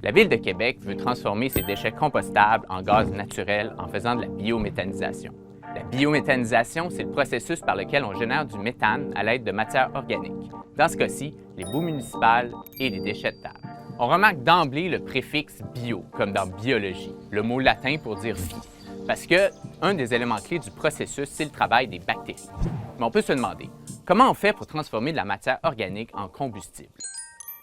La Ville de Québec veut transformer ses déchets compostables en gaz naturel en faisant de la biométhanisation. La biométhanisation, c'est le processus par lequel on génère du méthane à l'aide de matières organiques. Dans ce cas-ci, les boues municipales et les déchets de table. On remarque d'emblée le préfixe « bio », comme dans biologie, le mot latin pour dire « vie », parce qu'un des éléments clés du processus, c'est le travail des bactéries. Mais on peut se demander, comment on fait pour transformer de la matière organique en combustible?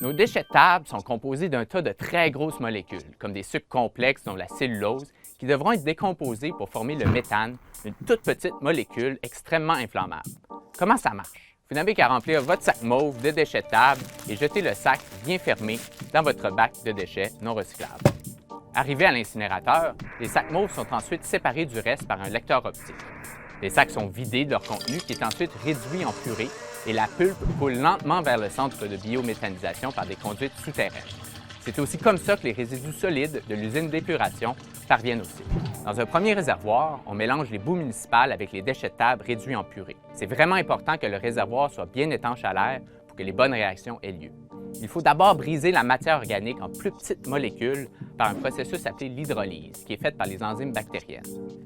Nos déchets de table sont composés d'un tas de très grosses molécules, comme des sucres complexes dont la cellulose, qui devront être décomposés pour former le méthane, une toute petite molécule extrêmement inflammable. Comment ça marche? Vous n'avez qu'à remplir votre sac mauve de déchets de table et jeter le sac bien fermé dans votre bac de déchets non recyclables. Arrivés à l'incinérateur, les sacs mauves sont ensuite séparés du reste par un lecteur optique. Les sacs sont vidés de leur contenu qui est ensuite réduit en purée et la pulpe coule lentement vers le centre de biométhanisation par des conduites souterraines. C'est aussi comme ça que les résidus solides de l'usine d'épuration parviennent au site. Dans un premier réservoir, on mélange les boues municipales avec les déchets de table réduits en purée. C'est vraiment important que le réservoir soit bien étanche à l'air pour que les bonnes réactions aient lieu. Il faut d'abord briser la matière organique en plus petites molécules par un processus appelé l'hydrolyse, qui est fait par les enzymes bactériennes.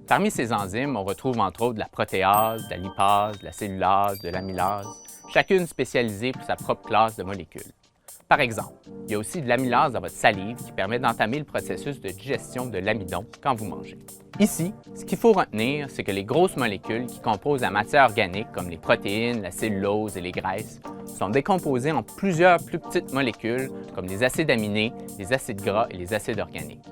Parmi ces enzymes, on retrouve entre autres de la protéase, de la lipase, de la cellulase, de l'amylase, chacune spécialisée pour sa propre classe de molécules. Par exemple, il y a aussi de l'amylase dans votre salive qui permet d'entamer le processus de digestion de l'amidon quand vous mangez. Ici, ce qu'il faut retenir, c'est que les grosses molécules qui composent la matière organique, comme les protéines, la cellulose et les graisses, sont décomposées en plusieurs plus petites molécules, comme les acides aminés, les acides gras et les acides organiques.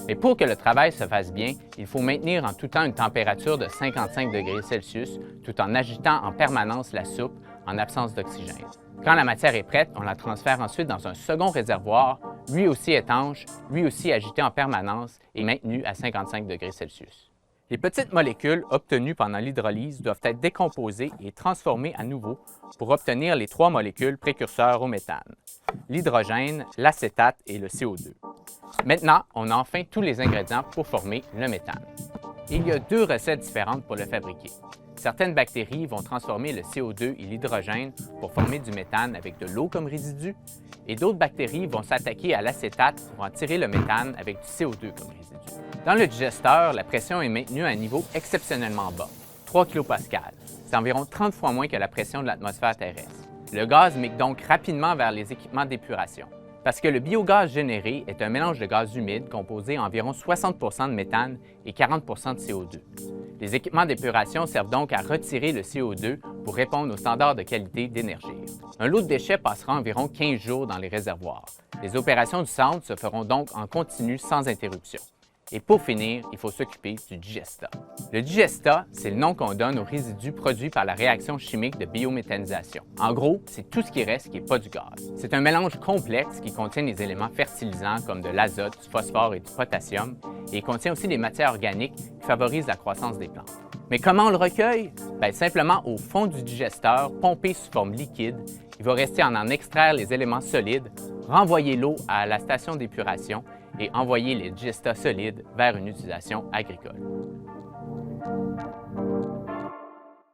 Mais pour que le travail se fasse bien, il faut maintenir en tout temps une température de 55 degrés Celsius tout en agitant en permanence la soupe en absence d'oxygène. Quand la matière est prête, on la transfère ensuite dans un second réservoir, lui aussi étanche, lui aussi agité en permanence et maintenu à 55 degrés Celsius. Les petites molécules obtenues pendant l'hydrolyse doivent être décomposées et transformées à nouveau pour obtenir les trois molécules précurseurs au méthane, l'hydrogène, l'acétate et le CO2. Maintenant, on a enfin tous les ingrédients pour former le méthane. Il y a deux recettes différentes pour le fabriquer. Certaines bactéries vont transformer le CO2 et l'hydrogène pour former du méthane avec de l'eau comme résidu, et d'autres bactéries vont s'attaquer à l'acétate pour en tirer le méthane avec du CO2 comme résidu. Dans le digesteur, la pression est maintenue à un niveau exceptionnellement bas, 3 kPa. C'est environ 30 fois moins que la pression de l'atmosphère terrestre. Le gaz migre donc rapidement vers les équipements d'épuration. Parce que le biogaz généré est un mélange de gaz humide composé à environ 60 de méthane et 40 de CO2. Les équipements d'épuration servent donc à retirer le CO2 pour répondre aux standards de qualité d'Énergir. Un lot de déchets passera environ 15 jours dans les réservoirs. Les opérations du centre se feront donc en continu sans interruption. Et pour finir, il faut s'occuper du digestat. Le digestat, c'est le nom qu'on donne aux résidus produits par la réaction chimique de biométhanisation. En gros, c'est tout ce qui reste qui n'est pas du gaz. C'est un mélange complexe qui contient des éléments fertilisants comme de l'azote, du phosphore et du potassium, et il contient aussi des matières organiques qui favorisent la croissance des plantes. Mais comment on le recueille? Simplement au fond du digesteur, pompé sous forme liquide, il va rester à en extraire les éléments solides, renvoyer l'eau à la station d'épuration et envoyer les digestats solides vers une utilisation agricole.